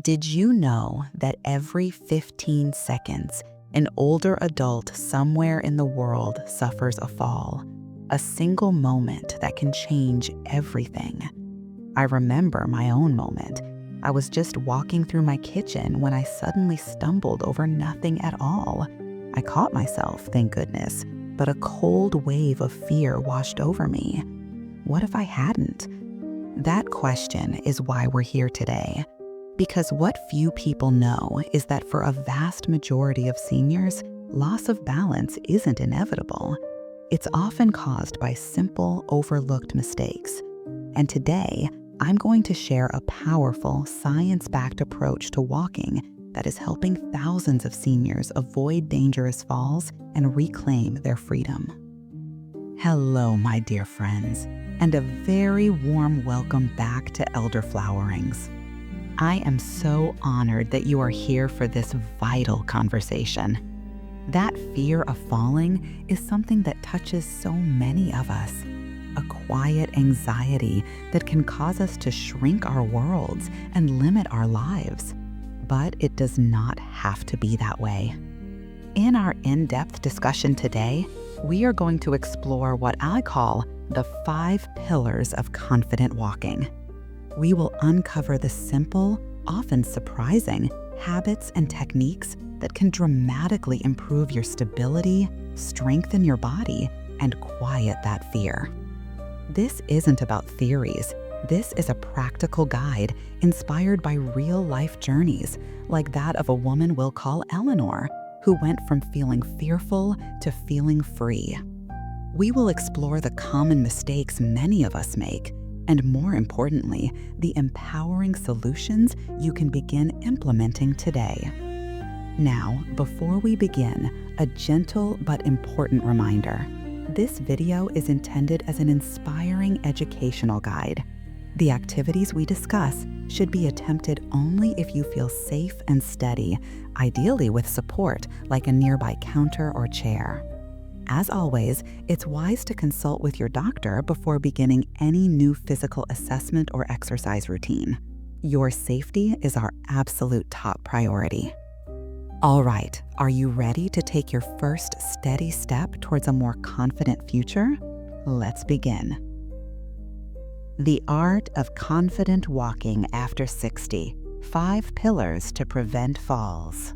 Did you know that every 15 seconds, an older adult somewhere in the world suffers a fall? A single moment that can change everything. I remember my own moment. I was just walking through my kitchen when I suddenly stumbled over nothing at all. I caught myself, thank goodness, but a cold wave of fear washed over me. What if I hadn't? That question is why we're here today. Because what few people know is that for a vast majority of seniors, loss of balance isn't inevitable. It's often caused by simple, overlooked mistakes. And today, I'm going to share a powerful, science-backed approach to walking that is helping thousands of seniors avoid dangerous falls and reclaim their freedom. Hello, my dear friends, and a very warm welcome back to Elderflowerings. I am so honored that you are here for this vital conversation. That fear of falling is something that touches so many of us. A quiet anxiety that can cause us to shrink our worlds and limit our lives. But it does not have to be that way. In our in-depth discussion today, we are going to explore what I call the 5 pillars of confident walking. We will uncover the simple, often surprising, habits and techniques that can dramatically improve your stability, strengthen your body, and quiet that fear. This isn't about theories. This is a practical guide inspired by real-life journeys, like that of a woman we'll call Eleanor, who went from feeling fearful to feeling free. We will explore the common mistakes many of us make, and more importantly, the empowering solutions you can begin implementing today. Now, before we begin, a gentle but important reminder. This video is intended as an inspiring educational guide. The activities we discuss should be attempted only if you feel safe and steady, ideally with support like a nearby counter or chair. As always, it's wise to consult with your doctor before beginning any new physical assessment or exercise routine. Your safety is our absolute top priority. All right, are you ready to take your first steady step towards a more confident future? Let's begin. The art of confident walking after 60. 5 pillars to prevent falls.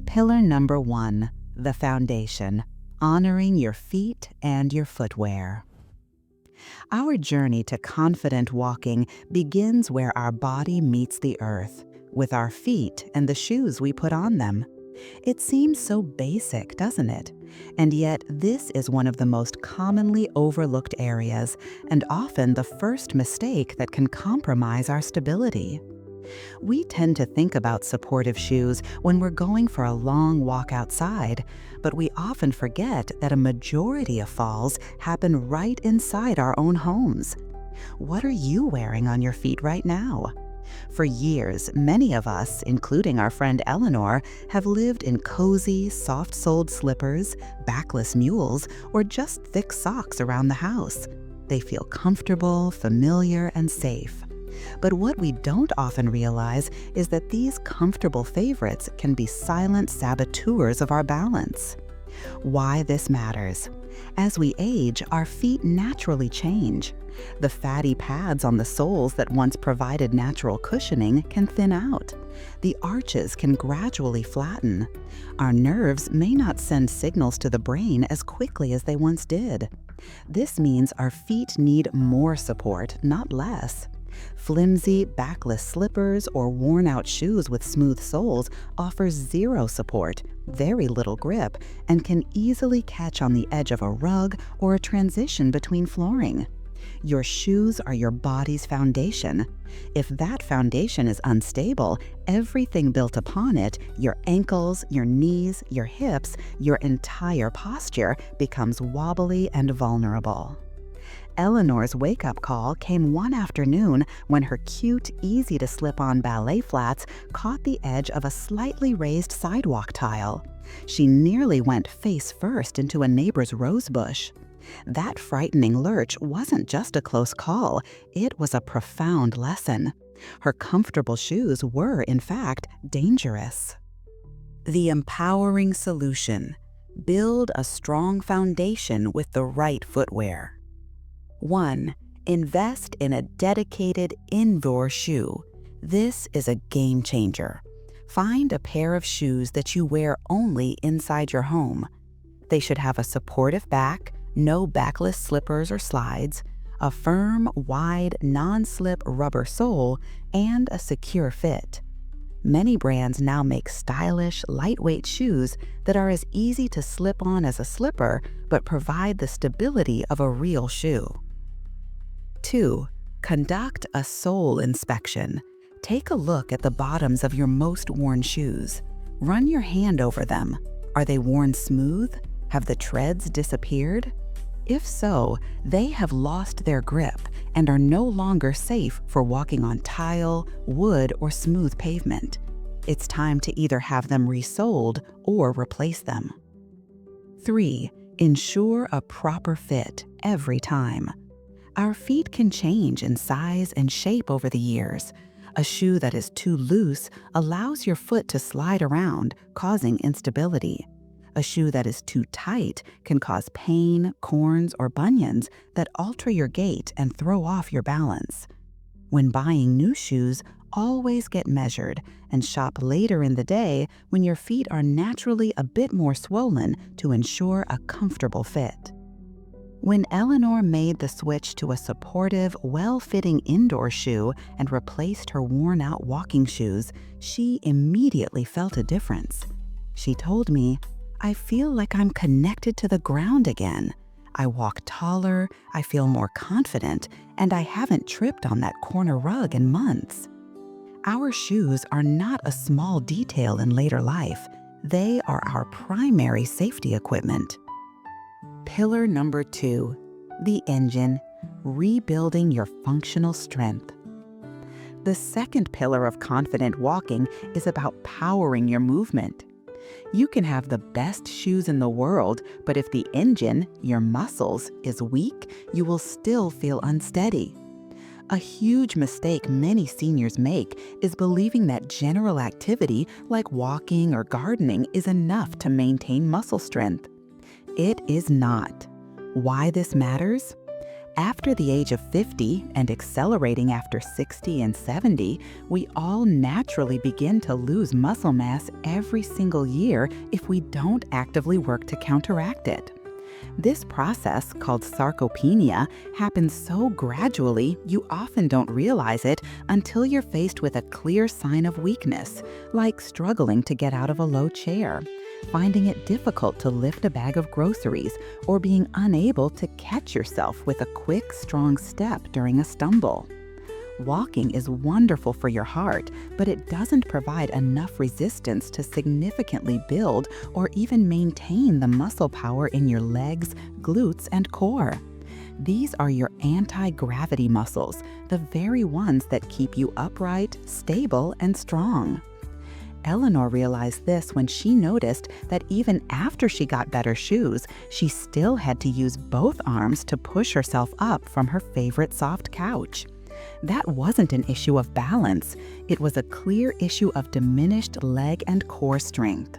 Pillar number 1, the foundation. Honoring your feet and your footwear. Our journey to confident walking begins where our body meets the earth, with our feet and the shoes we put on them. It seems so basic, doesn't it? And yet, this is one of the most commonly overlooked areas, and often the first mistake that can compromise our stability. We tend to think about supportive shoes when we're going for a long walk outside, but we often forget that a majority of falls happen right inside our own homes. What are you wearing on your feet right now? For years, many of us, including our friend Eleanor, have lived in cozy, soft-soled slippers, backless mules, or just thick socks around the house. They feel comfortable, familiar, and safe. But what we don't often realize is that these comfortable favorites can be silent saboteurs of our balance. Why this matters. As we age, our feet naturally change. The fatty pads on the soles that once provided natural cushioning can thin out. The arches can gradually flatten. Our nerves may not send signals to the brain as quickly as they once did. This means our feet need more support, not less. Flimsy, backless slippers or worn-out shoes with smooth soles offer zero support, very little grip, and can easily catch on the edge of a rug or a transition between flooring. Your shoes are your body's foundation. If that foundation is unstable, everything built upon it, your ankles, your knees, your hips, your entire posture becomes wobbly and vulnerable. Eleanor's wake-up call came one afternoon when her cute, easy-to-slip-on ballet flats caught the edge of a slightly raised sidewalk tile. She nearly went face first into a neighbor's rose bush. That frightening lurch wasn't just a close call, it was a profound lesson. Her comfortable shoes were, in fact, dangerous. The empowering solution: build a strong foundation with the right footwear. 1. Invest in a dedicated indoor shoe. This is a game changer. Find a pair of shoes that you wear only inside your home. They should have a supportive back, no backless slippers or slides, a firm, wide, non-slip rubber sole, and a secure fit. Many brands now make stylish, lightweight shoes that are as easy to slip on as a slipper but provide the stability of a real shoe. 2. Conduct a sole inspection. Take a look at the bottoms of your most worn shoes. Run your hand over them. Are they worn smooth? Have the treads disappeared? If so, they have lost their grip and are no longer safe for walking on tile, wood, or smooth pavement. It's time to either have them resoled or replace them. 3. Ensure a proper fit every time. Our feet can change in size and shape over the years. A shoe that is too loose allows your foot to slide around, causing instability. A shoe that is too tight can cause pain, corns, or bunions that alter your gait and throw off your balance. When buying new shoes, always get measured and shop later in the day when your feet are naturally a bit more swollen to ensure a comfortable fit. When Eleanor made the switch to a supportive, well-fitting indoor shoe and replaced her worn-out walking shoes, she immediately felt a difference. She told me, "I feel like I'm connected to the ground again. I walk taller, I feel more confident, and I haven't tripped on that corner rug in months." Our shoes are not a small detail in later life. They are our primary safety equipment. Pillar number 2, the engine: rebuilding your functional strength. The second pillar of confident walking is about powering your movement. You can have the best shoes in the world, but if the engine, your muscles, is weak, you will still feel unsteady. A huge mistake many seniors make is believing that general activity like walking or gardening is enough to maintain muscle strength. It is not. Why this matters? After the age of 50 and accelerating after 60 and 70, we all naturally begin to lose muscle mass every single year if we don't actively work to counteract it. This process, called sarcopenia, happens so gradually you often don't realize it until you're faced with a clear sign of weakness, like struggling to get out of a low chair, finding it difficult to lift a bag of groceries, or being unable to catch yourself with a quick, strong step during a stumble. Walking is wonderful for your heart, but it doesn't provide enough resistance to significantly build or even maintain the muscle power in your legs, glutes, and core. These are your anti-gravity muscles, the very ones that keep you upright, stable, and strong. Eleanor realized this when she noticed that even after she got better shoes, she still had to use both arms to push herself up from her favorite soft couch. That wasn't an issue of balance. It was a clear issue of diminished leg and core strength.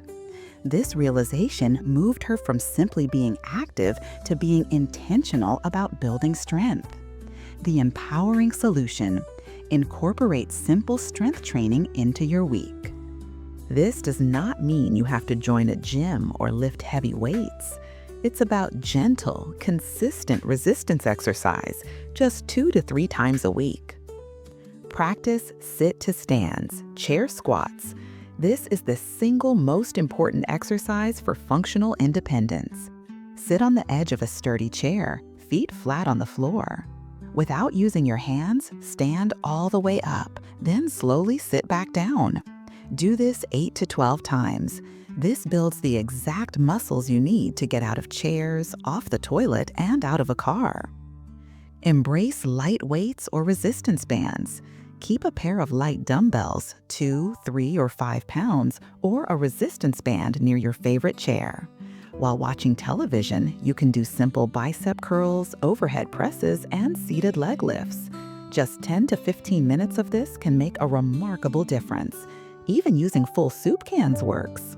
This realization moved her from simply being active to being intentional about building strength. The empowering solution: incorporate simple strength training into your week. This does not mean you have to join a gym or lift heavy weights. It's about gentle, consistent resistance exercise, just 2 to 3 times a week. Practice sit to stands, chair squats. This is the single most important exercise for functional independence. Sit on the edge of a sturdy chair, feet flat on the floor. Without using your hands, stand all the way up, then slowly sit back down. Do this 8 to 12 times. This builds the exact muscles you need to get out of chairs, off the toilet, and out of a car. Embrace light weights or resistance bands. Keep a pair of light dumbbells, 2, 3, or 5 pounds, or a resistance band near your favorite chair. While watching television, you can do simple bicep curls, overhead presses, and seated leg lifts. Just 10 to 15 minutes of this can make a remarkable difference. Even using full soup cans works.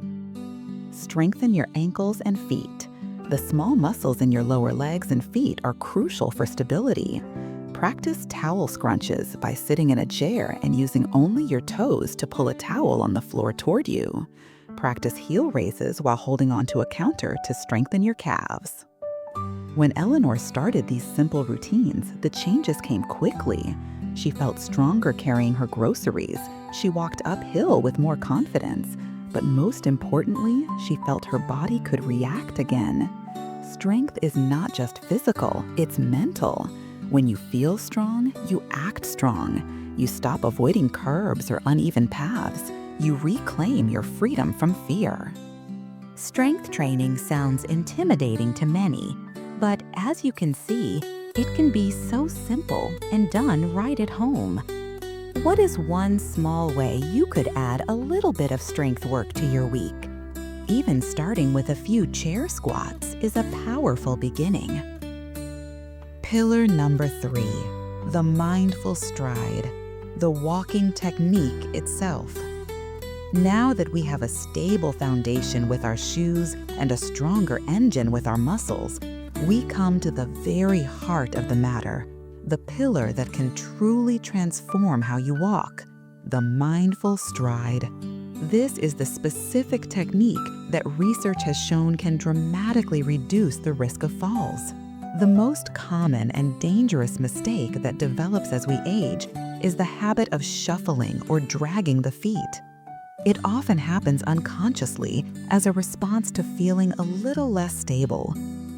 Strengthen your ankles and feet. The small muscles in your lower legs and feet are crucial for stability. Practice towel scrunches by sitting in a chair and using only your toes to pull a towel on the floor toward you. Practice heel raises while holding onto a counter to strengthen your calves. When Eleanor started these simple routines, the changes came quickly. She felt stronger carrying her groceries. She walked uphill with more confidence. But most importantly, she felt her body could react again. Strength is not just physical, it's mental. When you feel strong, you act strong. You stop avoiding curbs or uneven paths. You reclaim your freedom from fear. Strength training sounds intimidating to many, but as you can see, it can be so simple and done right at home. What is one small way you could add a little bit of strength work to your week? Even starting with a few chair squats is a powerful beginning. Pillar number 3, the mindful stride, the walking technique itself. Now that we have a stable foundation with our shoes and a stronger engine with our muscles, we come to the very heart of the matter, the pillar that can truly transform how you walk, the mindful stride. This is the specific technique that research has shown can dramatically reduce the risk of falls. The most common and dangerous mistake that develops as we age is the habit of shuffling or dragging the feet. It often happens unconsciously as a response to feeling a little less stable.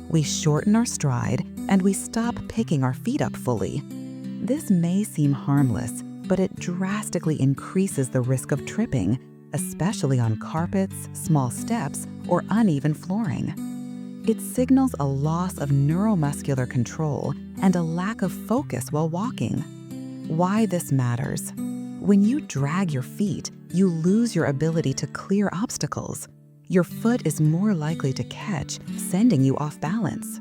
We shorten our stride and we stop picking our feet up fully. This may seem harmless, but it drastically increases the risk of tripping, especially on carpets, small steps, or uneven flooring. It signals a loss of neuromuscular control and a lack of focus while walking. Why this matters? When you drag your feet, you lose your ability to clear obstacles. Your foot is more likely to catch, sending you off balance.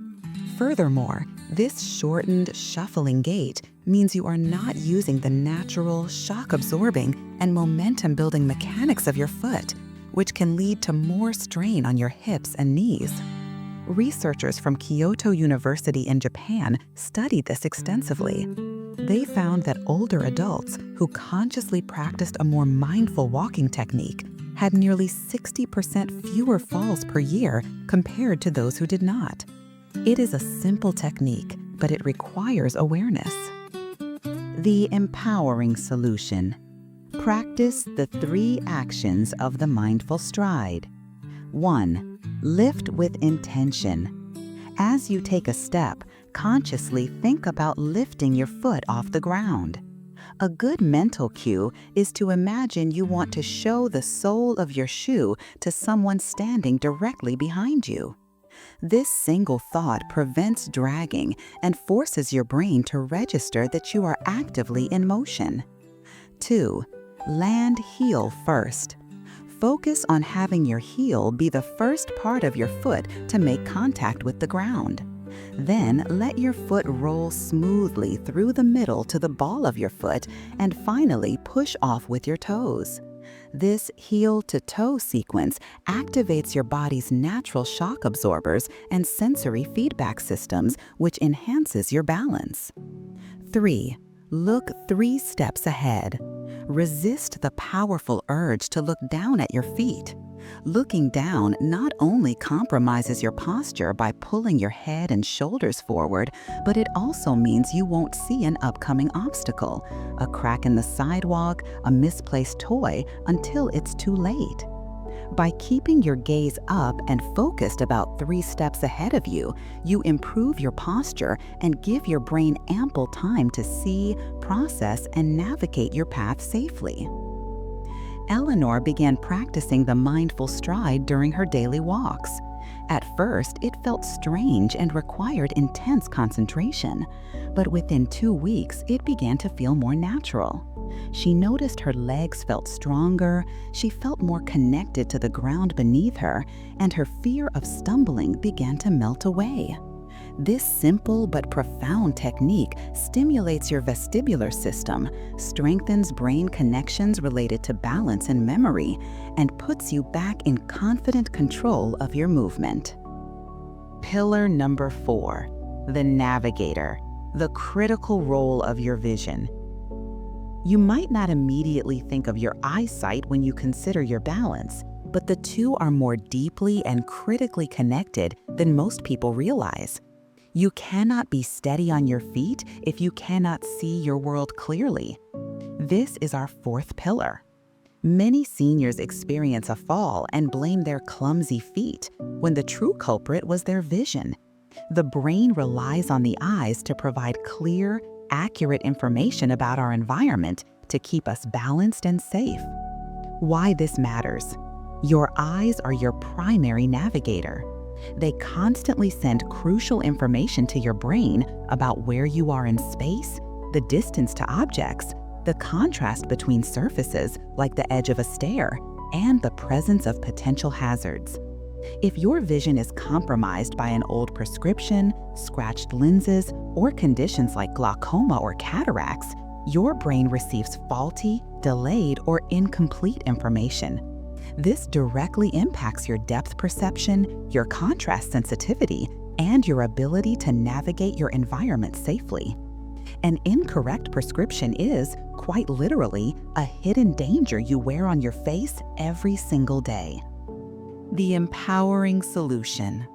Furthermore, this shortened, shuffling gait means you are not using the natural, shock-absorbing, and momentum-building mechanics of your foot, which can lead to more strain on your hips and knees. Researchers from Kyoto University in Japan studied this extensively. They found that older adults who consciously practiced a more mindful walking technique had nearly 60% fewer falls per year compared to those who did not. It is a simple technique, but it requires awareness. The empowering solution. Practice the 3 actions of the mindful stride. 1. Lift with intention. As you take a step, consciously think about lifting your foot off the ground. A good mental cue is to imagine you want to show the sole of your shoe to someone standing directly behind you. This single thought prevents dragging and forces your brain to register that you are actively in motion. 2. Land heel first. Focus on having your heel be the first part of your foot to make contact with the ground. Then let your foot roll smoothly through the middle to the ball of your foot and finally push off with your toes. This heel-to-toe sequence activates your body's natural shock absorbers and sensory feedback systems, which enhances your balance. 3. Look 3 steps ahead. Resist the powerful urge to look down at your feet. Looking down not only compromises your posture by pulling your head and shoulders forward, but it also means you won't see an upcoming obstacle, a crack in the sidewalk, a misplaced toy, until it's too late. By keeping your gaze up and focused about 3 steps ahead of you, you improve your posture and give your brain ample time to see, process, and navigate your path safely. Eleanor began practicing the mindful stride during her daily walks. At first, it felt strange and required intense concentration, but within 2 weeks, it began to feel more natural. She noticed her legs felt stronger, she felt more connected to the ground beneath her, and her fear of stumbling began to melt away. This simple but profound technique stimulates your vestibular system, strengthens brain connections related to balance and memory, and puts you back in confident control of your movement. Pillar number 4, the Navigator, the critical role of your vision. You might not immediately think of your eyesight when you consider your balance, but the two are more deeply and critically connected than most people realize. You cannot be steady on your feet if you cannot see your world clearly. This is our 4th pillar. Many seniors experience a fall and blame their clumsy feet, when the true culprit was their vision. The brain relies on the eyes to provide clear, accurate information about our environment to keep us balanced and safe. Why this matters? Your eyes are your primary navigator. They constantly send crucial information to your brain about where you are in space, the distance to objects, the contrast between surfaces like the edge of a stair, and the presence of potential hazards. If your vision is compromised by an old prescription, scratched lenses, or conditions like glaucoma or cataracts, your brain receives faulty, delayed, or incomplete information. This directly impacts your depth perception, your contrast sensitivity, and your ability to navigate your environment safely. An incorrect prescription is, quite literally, a hidden danger you wear on your face every single day. The empowering solution.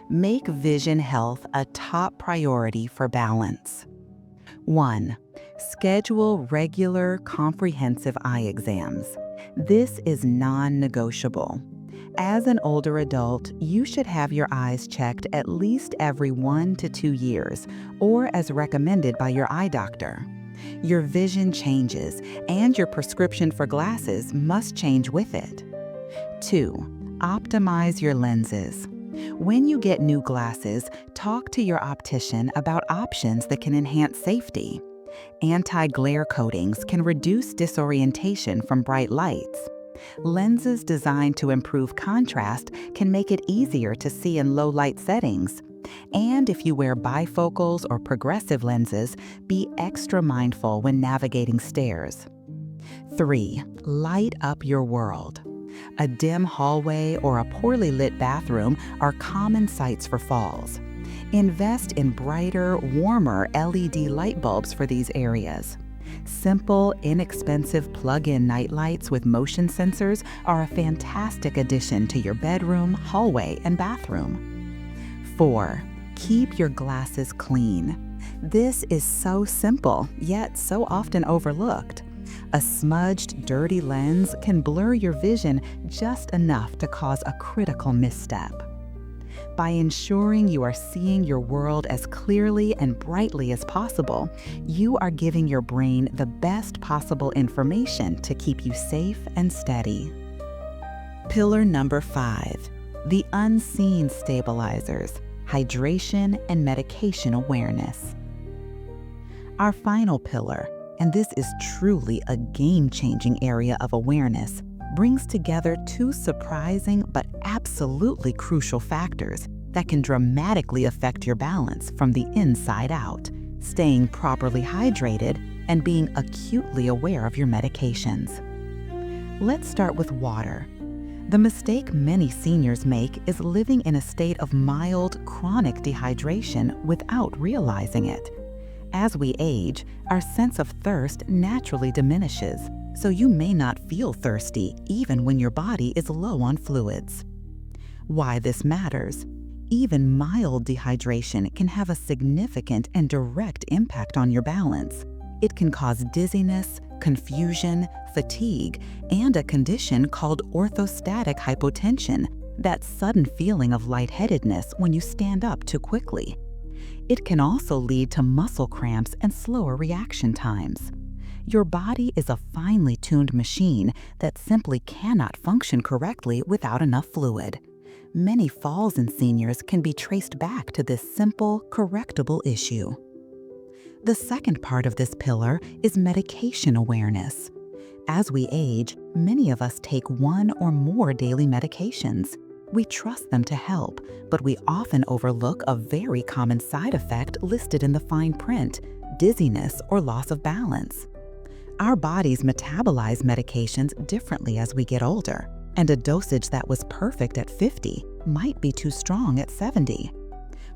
Make vision health a top priority for balance. 1. Schedule regular, comprehensive eye exams. This is non-negotiable. As an older adult, you should have your eyes checked at least every 1 to 2 years, or as recommended by your eye doctor. Your vision changes, and your prescription for glasses must change with it. 2. Optimize your lenses. When you get new glasses, talk to your optician about options that can enhance safety. Anti-glare coatings can reduce disorientation from bright lights. Lenses designed to improve contrast can make it easier to see in low-light settings. And if you wear bifocals or progressive lenses, be extra mindful when navigating stairs. 3. Light up your world. A dim hallway or a poorly lit bathroom are common sights for falls. Invest in brighter, warmer LED light bulbs for these areas. Simple, inexpensive plug-in nightlights with motion sensors are a fantastic addition to your bedroom, hallway, and bathroom. 4. Keep your glasses clean. This is so simple, yet so often overlooked. A smudged, dirty lens can blur your vision just enough to cause a critical misstep. By ensuring you are seeing your world as clearly and brightly as possible, you are giving your brain the best possible information to keep you safe and steady. Pillar number 5, the unseen stabilizers, hydration and medication awareness. Our final pillar, and this is truly a game-changing area of awareness, brings together 2 surprising but absolutely crucial factors that can dramatically affect your balance from the inside out: staying properly hydrated and being acutely aware of your medications. Let's start with water. The mistake many seniors make is living in a state of mild, chronic dehydration without realizing it. As we age, our sense of thirst naturally diminishes, so you may not feel thirsty even when your body is low on fluids. Why this matters? Even mild dehydration can have a significant and direct impact on your balance. It can cause dizziness, confusion, fatigue, and a condition called orthostatic hypotension, that sudden feeling of lightheadedness when you stand up too quickly. It can also lead to muscle cramps and slower reaction times. Your body is a finely tuned machine that simply cannot function correctly without enough fluid. Many falls in seniors can be traced back to this simple, correctable issue. The second part of this pillar is medication awareness. As we age, many of us take 1 or more daily medications. We trust them to help, but we often overlook a very common side effect listed in the fine print: dizziness or loss of balance. Our bodies metabolize medications differently as we get older, and a dosage that was perfect at 50 might be too strong at 70.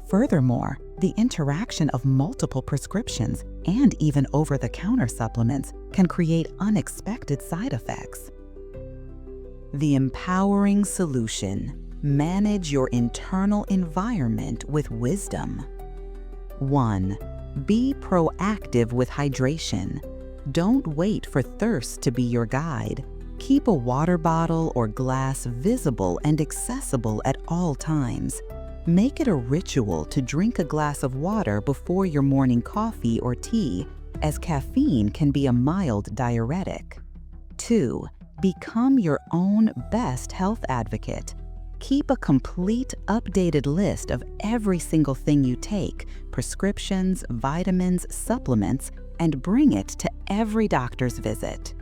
Furthermore, the interaction of multiple prescriptions and even over-the-counter supplements can create unexpected side effects. The empowering solution: manage your internal environment with wisdom. 1. Be proactive with hydration. Don't wait for thirst to be your guide. Keep a water bottle or glass visible and accessible at all times. Make it a ritual to drink a glass of water before your morning coffee or tea, as caffeine can be a mild diuretic. 2. Become your own best health advocate. Keep a complete, updated list of every single thing you take: prescriptions, vitamins, supplements, and bring it to every doctor's visit.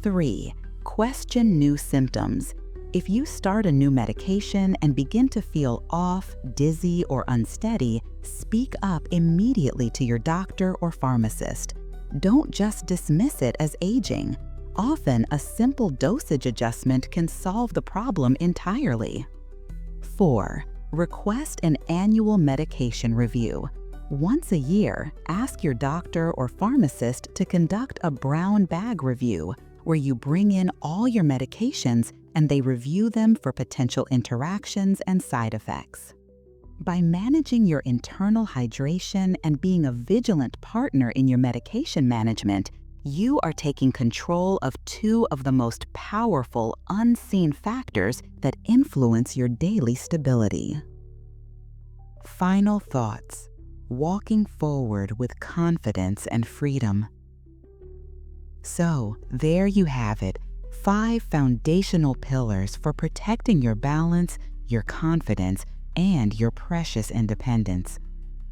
3. Question new symptoms. If you start a new medication and begin to feel off, dizzy, or unsteady, speak up immediately to your doctor or pharmacist. Don't just dismiss it as aging. Often, a simple dosage adjustment can solve the problem entirely. 4. Request an annual medication review. Once a year, ask your doctor or pharmacist to conduct a brown bag review, where you bring in all your medications and they review them for potential interactions and side effects. By managing your internal hydration and being a vigilant partner in your medication management, you are taking control of two of the most powerful, unseen factors that influence your daily stability. Final thoughts: walking forward with confidence and freedom. So, there you have it, 5 foundational pillars for protecting your balance, your confidence, and your precious independence.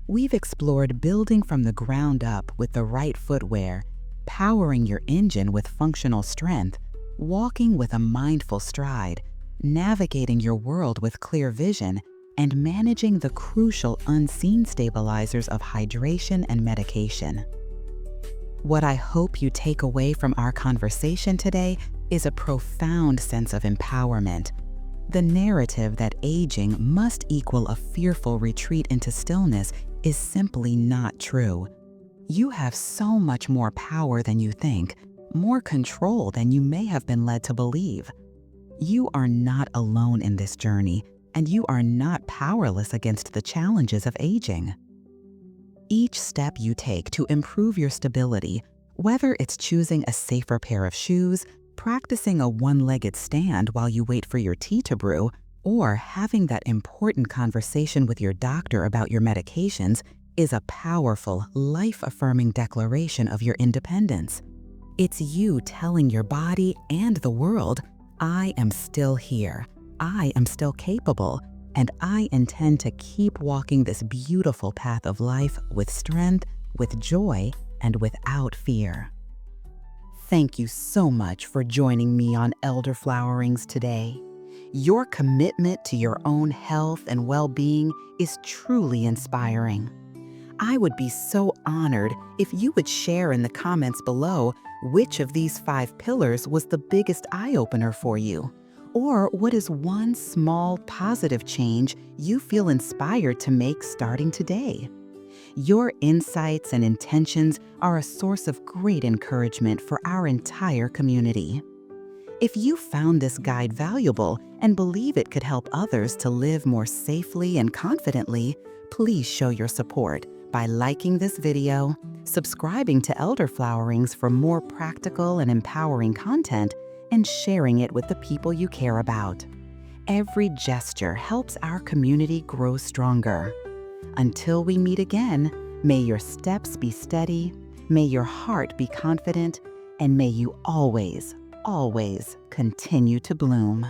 We've explored building from the ground up with the right footwear, powering your engine with functional strength, walking with a mindful stride, navigating your world with clear vision, and managing the crucial unseen stabilizers of hydration and medication. What I hope you take away from our conversation today is a profound sense of empowerment. The narrative that aging must equal a fearful retreat into stillness is simply not true. You have so much more power than you think, more control than you may have been led to believe. You are not alone in this journey, and you are not powerless against the challenges of aging. Each step you take to improve your stability, whether it's choosing a safer pair of shoes, practicing a one-legged stand while you wait for your tea to brew, or having that important conversation with your doctor about your medications, is a powerful, life-affirming declaration of your independence. It's you telling your body and the world, I am still here, I am still capable, and I intend to keep walking this beautiful path of life with strength, with joy, and without fear. Thank you so much for joining me on Elderflowerings today. Your commitment to your own health and well-being is truly inspiring. I would be so honored if you would share in the comments below which of these 5 pillars was the biggest eye-opener for you, or what is one small positive change you feel inspired to make starting today. Your insights and intentions are a source of great encouragement for our entire community. If you found this guide valuable and believe it could help others to live more safely and confidently, please show your support by liking this video, subscribing to Elderflowerings for more practical and empowering content, and sharing it with the people you care about. Every gesture helps our community grow stronger. Until we meet again, may your steps be steady, may your heart be confident, and may you always, always continue to bloom.